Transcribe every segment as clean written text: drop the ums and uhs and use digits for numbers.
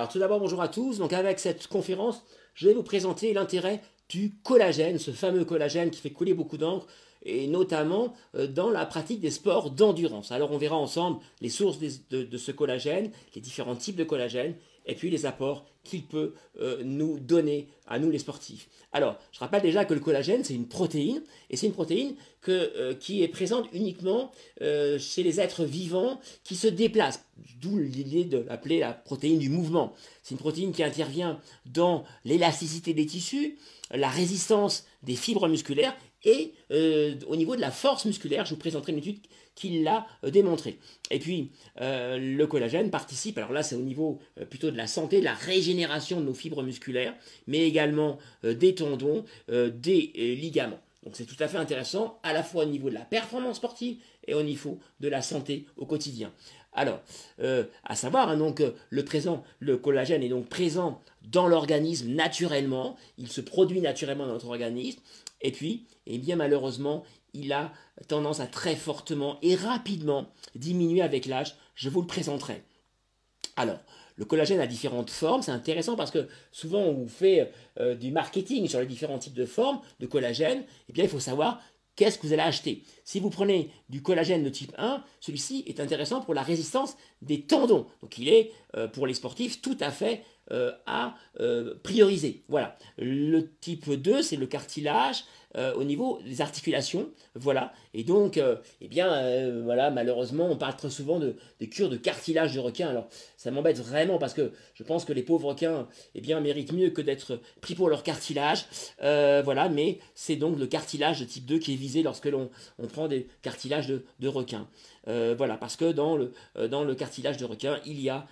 Alors tout d'abord, bonjour à tous. Donc avec cette conférence, je vais vous présenter l'intérêt du collagène, ce fameux collagène qui fait couler beaucoup d'encre, et notamment dans la pratique des sports d'endurance. Alors on verra ensemble les sources de ce collagène, les différents types de collagène, et puis les apports qu'il peut nous donner à nous les sportifs. Alors, je rappelle déjà que le collagène, c'est une protéine, et c'est une protéine qui est présente uniquement chez les êtres vivants qui se déplacent, d'où l'idée de l'appeler la protéine du mouvement. C'est une protéine qui intervient dans l'élasticité des tissus, la résistance des fibres musculaires, et au niveau de la force musculaire, je vous présenterai une étude qui l'a démontré. Et puis, le collagène participe, alors là c'est au niveau plutôt de la santé, de la régénération de nos fibres musculaires, mais également des tendons, des ligaments. Donc c'est tout à fait intéressant, à la fois au niveau de la performance sportive et au niveau de la santé au quotidien. Alors, à savoir, hein, donc, le collagène est donc présent dans l'organisme naturellement, il se produit naturellement dans notre organisme, et puis, eh bien malheureusement, il a tendance à très fortement et rapidement diminuer avec l'âge. Je vous le présenterai. Alors, le collagène a différentes formes. C'est intéressant parce que souvent on vous fait du marketing sur les différents types de formes de collagène. Eh bien, il faut savoir qu'est-ce que vous allez acheter. Si vous prenez du collagène de type 1, celui-ci est intéressant pour la résistance des tendons. Donc, il est, pour les sportifs, tout à fait à prioriser. Voilà. Le type 2, c'est le cartilage au niveau des articulations. Voilà. Et donc, voilà, malheureusement, on parle très souvent de cures de cartilage de requin. Alors, ça m'embête vraiment parce que je pense que les pauvres requins, eh bien, méritent mieux que d'être pris pour leur cartilage. Voilà, mais c'est donc le cartilage de type 2 qui est visé lorsque l'on prend des cartilages de requin. Voilà, parce que dans le cartilage de requin, il y a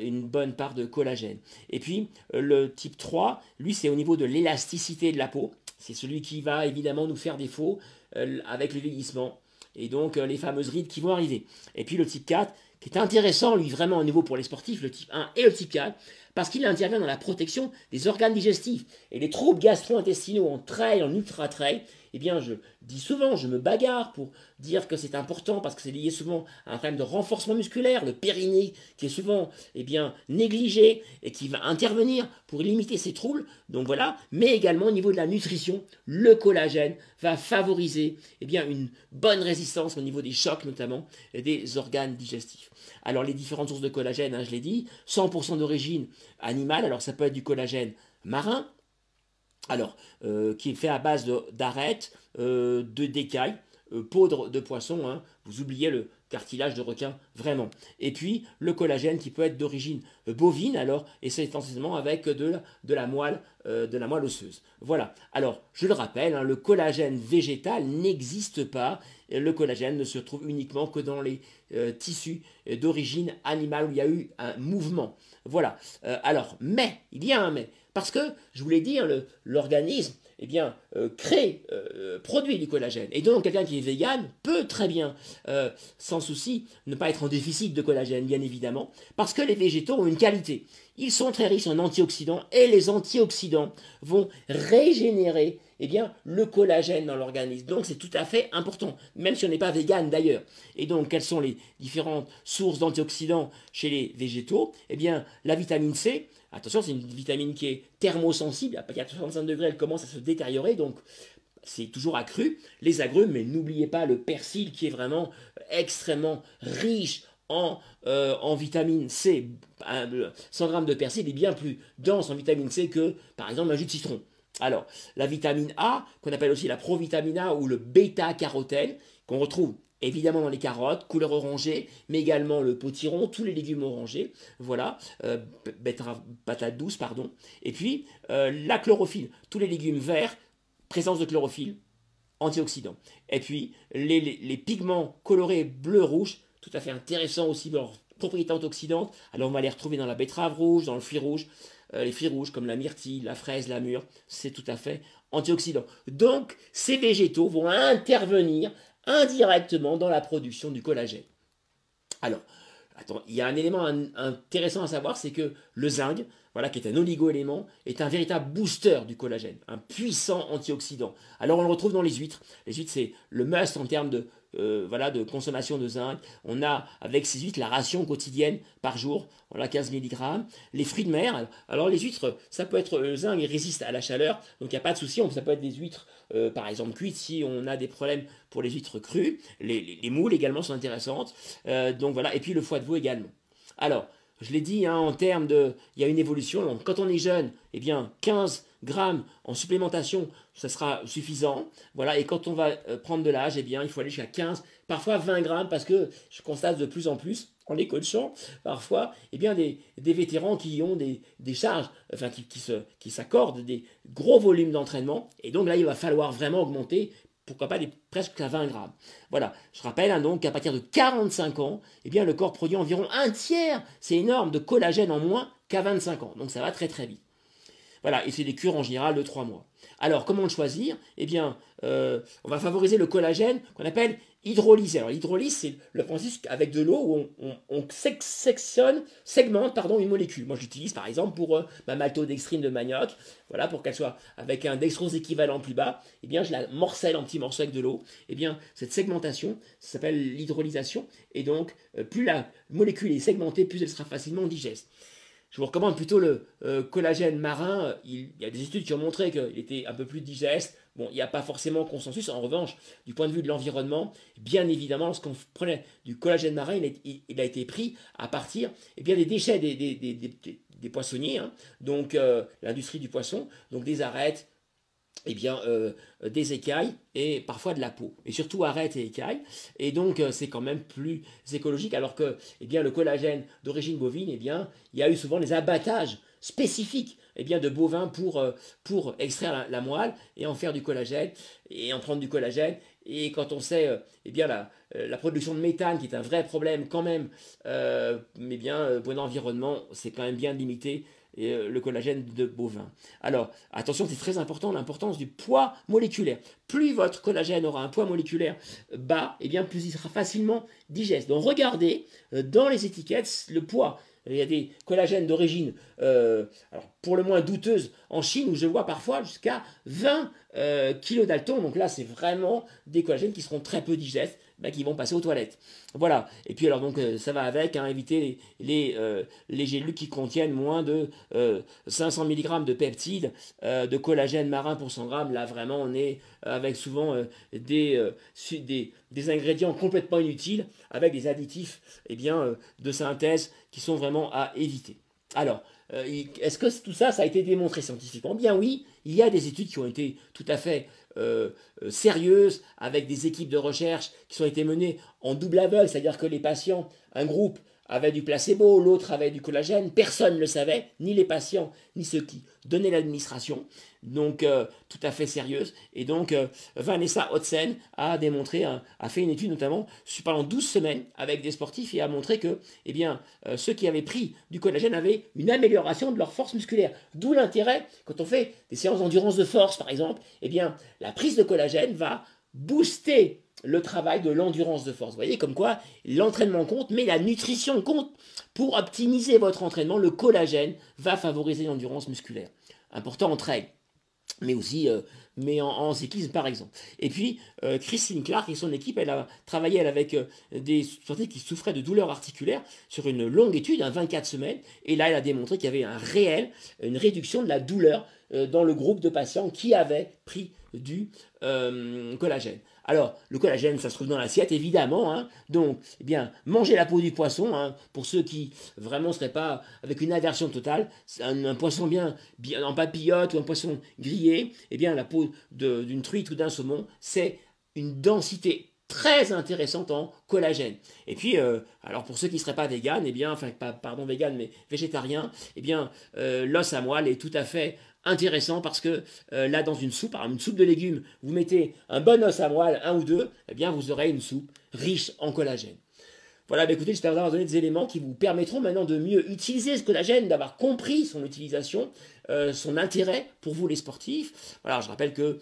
une bonne part de collagène. Et puis, le type 3, lui, c'est au niveau de l'élasticité de la peau. C'est celui qui va évidemment nous faire défaut avec le vieillissement. Et donc, les fameuses rides qui vont arriver. Et puis, le type 4, qui est intéressant, lui, vraiment au niveau pour les sportifs, le type 1 et le type 4, parce qu'il intervient dans la protection des organes digestifs. Et les troubles gastro-intestinaux en trail, en ultra-trail, eh bien, je dis souvent, je me bagarre pour dire que c'est important parce que c'est lié souvent à un problème de renforcement musculaire, le périnée qui est souvent négligé et qui va intervenir pour limiter ces troubles. Donc voilà, mais également au niveau de la nutrition, le collagène va favoriser une bonne résistance au niveau des chocs notamment et des organes digestifs. Alors les différentes sources de collagène, hein, je l'ai dit, 100% d'origine animale, alors ça peut être du collagène marin, alors, qui est fait à base d'arêtes, de d'écailles, peau de poisson, hein, vous oubliez le cartilage de requin, vraiment. Et puis, le collagène qui peut être d'origine bovine, alors, et c'est essentiellement avec de la moelle osseuse. Voilà, alors, je le rappelle, hein, le collagène végétal n'existe pas, le collagène ne se trouve uniquement que dans les tissus d'origine animale où il y a eu un mouvement. Voilà, alors, mais, il y a un mais, parce que, je vous l'ai dit, hein, l'organisme produit du collagène. Et donc, quelqu'un qui est vegan peut très bien, sans souci, ne pas être en déficit de collagène, bien évidemment, parce que les végétaux ont une qualité. Ils sont très riches en antioxydants, et les antioxydants vont régénérer le collagène dans l'organisme. Donc, c'est tout à fait important, même si on n'est pas vegan d'ailleurs. Et donc, quelles sont les différentes sources d'antioxydants chez les végétaux? Eh bien, la vitamine C. Attention, c'est une vitamine qui est thermosensible. À partir de 65 degrés, elle commence à se détériorer. Donc, c'est toujours accru. Les agrumes, mais n'oubliez pas le persil qui est vraiment extrêmement riche en vitamine C. 100 grammes de persil est bien plus dense en vitamine C que, par exemple, un jus de citron. Alors, la vitamine A, qu'on appelle aussi la provitamine A ou le bêta-carotène, qu'on retrouve évidemment dans les carottes, couleur orangée, mais également le potiron, tous les légumes orangés, voilà, patate douce, pardon. Et puis, la chlorophylle, tous les légumes verts, présence de chlorophylle, antioxydants. Et puis, les pigments colorés bleu-rouge, tout à fait intéressants aussi pour leurs propriétés antioxydantes. Alors, on va les retrouver dans la betterave rouge, dans le fruit rouge, les fruits rouges comme la myrtille, la fraise, la mûre, c'est tout à fait antioxydant. Donc, ces végétaux vont intervenir indirectement dans la production du collagène. Alors, il y a un élément intéressant à savoir, c'est que le zinc voilà, qui est un oligo-élément, est un véritable booster du collagène, un puissant antioxydant. Alors on le retrouve dans les huîtres. Les huîtres, c'est le must en termes de, voilà, de consommation de zinc. On a avec ces huîtres la ration quotidienne par jour, on a 15 mg. Les fruits de mer, alors les huîtres, ça peut être le zinc, il résiste à la chaleur, donc il n'y a pas de souci. Ça peut être des huîtres, par exemple, cuites si on a des problèmes pour les huîtres crues. Les moules également sont intéressantes. Donc voilà, et puis le foie de veau également. Alors, je l'ai dit, hein, en termes de... Il y a une évolution. Donc, quand on est jeune, eh bien, 15 grammes en supplémentation, ça sera suffisant. Voilà. Et quand on va prendre de l'âge, eh bien, il faut aller jusqu'à 15, parfois 20 grammes, parce que je constate de plus en plus, en les coachant, parfois, eh bien, des vétérans qui ont des charges, enfin, qui s'accordent des gros volumes d'entraînement. Et donc là, il va falloir vraiment augmenter, pourquoi pas presque à 20 grammes. Voilà, je rappelle hein, donc qu'à partir de 45 ans, eh bien, le corps produit environ un tiers, c'est énorme, de collagène en moins qu'à 25 ans. Donc ça va très très vite. Voilà, et c'est des cures en général de 3 mois. Alors, comment le choisir? Eh bien, on va favoriser le collagène qu'on appelle hydrolyse. Alors, l'hydrolyse, c'est le principe avec de l'eau où on segmente une molécule. Moi, j'utilise par exemple pour ma maltodextrine de manioc, voilà, pour qu'elle soit avec un dextrose équivalent plus bas, eh bien, je la morcelle en petits morceaux avec de l'eau. Eh bien, cette segmentation, ça s'appelle l'hydrolysation, et donc, plus la molécule est segmentée, plus elle sera facilement digeste. Je vous recommande plutôt le collagène marin. Il y a des études qui ont montré qu'il était un peu plus digeste. Bon, il n'y a pas forcément consensus. En revanche, du point de vue de l'environnement, bien évidemment, lorsqu'on prenait du collagène marin, il a été pris à partir des déchets des poissonniers, hein, donc l'industrie du poisson, donc des arêtes, des écailles et parfois de la peau. Et surtout arêtes et écailles. Et donc, c'est quand même plus écologique. Alors que le collagène d'origine bovine, il y a eu souvent des abattages spécifiques de bovins pour extraire la moelle et en faire du collagène et en prendre du collagène. Et quand on sait la production de méthane, qui est un vrai problème quand même, pour l'environnement, c'est quand même bien limité. Et le collagène de bovin. Alors, attention, c'est très important, l'importance du poids moléculaire. Plus votre collagène aura un poids moléculaire bas, plus il sera facilement digeste. Donc, regardez dans les étiquettes le poids. Il y a des collagènes d'origine, pour le moins douteuse, en Chine, où je vois parfois jusqu'à 20 kilodaltons. Donc là, c'est vraiment des collagènes qui seront très peu digestes, qui vont passer aux toilettes. Voilà. Et puis alors donc ça va avec, hein, éviter les gélules qui contiennent moins de 500 mg de peptides, de collagène marin pour 100 grammes. Là vraiment on est avec souvent des ingrédients complètement inutiles, avec des additifs de synthèse qui sont vraiment à éviter. Alors, est-ce que tout ça, ça a été démontré scientifiquement? Bien oui, il y a des études qui ont été tout à fait sérieuses, avec des équipes de recherche qui ont été menées en double aveugle, c'est-à-dire que les patients, un groupe avait du placebo, l'autre avait du collagène, personne ne le savait, ni les patients, ni ceux qui donnaient l'administration, donc tout à fait sérieuse. Et donc Vanessa Hodgson a fait une étude notamment pendant 12 semaines avec des sportifs et a montré que ceux qui avaient pris du collagène avaient une amélioration de leur force musculaire. D'où l'intérêt, quand on fait des séances d'endurance de force par exemple, la prise de collagène va booster le travail de l'endurance de force. Vous voyez comme quoi l'entraînement compte, mais la nutrition compte. Pour optimiser votre entraînement, le collagène va favoriser l'endurance musculaire. Important en trail, mais aussi en cyclisme par exemple. Et puis Christine Clark et son équipe, elle a travaillé avec des sportifs qui souffraient de douleurs articulaires sur une longue étude, 24 semaines, et là elle a démontré qu'il y avait une réduction de la douleur dans le groupe de patients qui avaient pris du collagène. Alors, le collagène, ça se trouve dans l'assiette, évidemment. Hein. Donc, mangez la peau du poisson, hein, pour ceux qui vraiment ne seraient pas avec une aversion totale. Un poisson bien en papillote ou un poisson grillé, la peau d'une truite ou d'un saumon, c'est une densité très intéressante en collagène. Et puis, alors pour ceux qui ne seraient pas véganes, véganes, mais végétariens, l'os à moelle est tout à fait intéressant parce que là, dans une soupe de légumes, vous mettez un bon os à moelle, un ou deux, vous aurez une soupe riche en collagène. Voilà, bah écoutez, j'espère vous avoir donné des éléments qui vous permettront maintenant de mieux utiliser ce collagène, d'avoir compris son utilisation, son intérêt pour vous les sportifs. Voilà, je rappelle que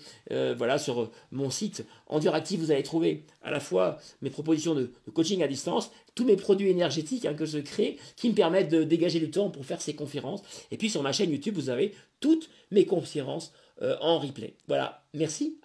voilà, sur mon site Enduractive, vous allez trouver à la fois mes propositions de coaching à distance, tous mes produits énergétiques que je crée, qui me permettent de dégager du temps pour faire ces conférences. Et puis sur ma chaîne YouTube, vous avez toutes mes conférences en replay. Voilà, merci.